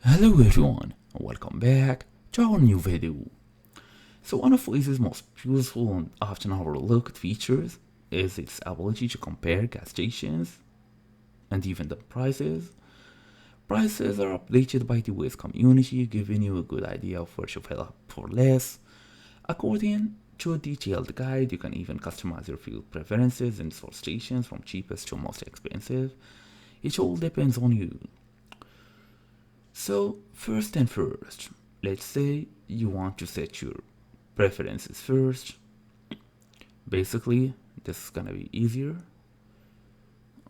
Hello everyone, welcome back to our new video. So one of Waze's most useful and often overlooked features is its ability to compare gas stations and even the prices. Prices are updated by the Waze community, giving you a good idea of where to fill up for less. According to a detailed guide, you can even customize your fuel preferences and sort stations from cheapest to most expensive. It all depends on you. So, first and first, let's say you want to set your preferences first. Basically, this is gonna be easier.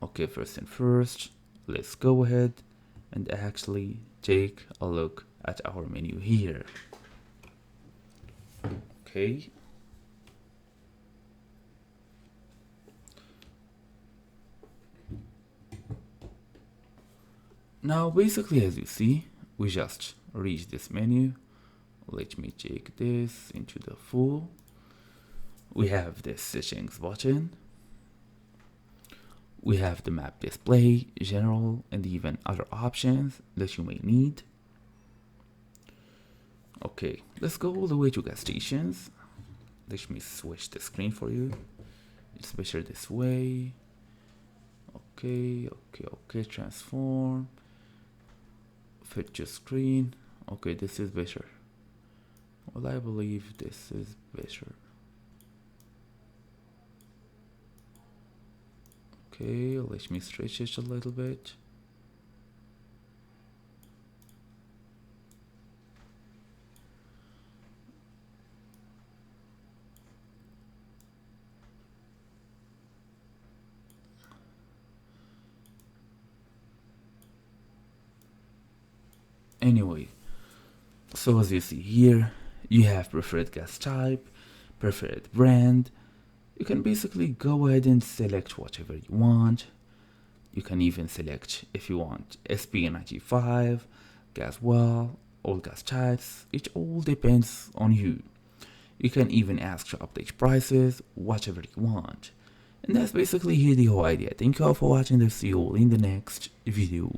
Okay, first and first, let's go ahead and actually take a look at our menu here. Okay. Now, basically, as you see, we just reach this menu. Let me take this into the full. We have the settings button. We have the map display, general, and even other options that you may need. Okay, let's go all the way to gas stations. Let me switch the screen for you. It's better this way. Okay, transform. Fit to screen. Okay, this is better. Well, I believe this is better. Okay, let me stretch it a little bit. Anyway, so as you see here, you have preferred gas type, preferred brand. You can basically go ahead and select whatever you want. You can even select if you want SP95, gas well, all gas types. It all depends on you. You can even ask to update prices, whatever you want. And that's basically here the whole idea. Thank you all for watching. I'll see you all in the next video.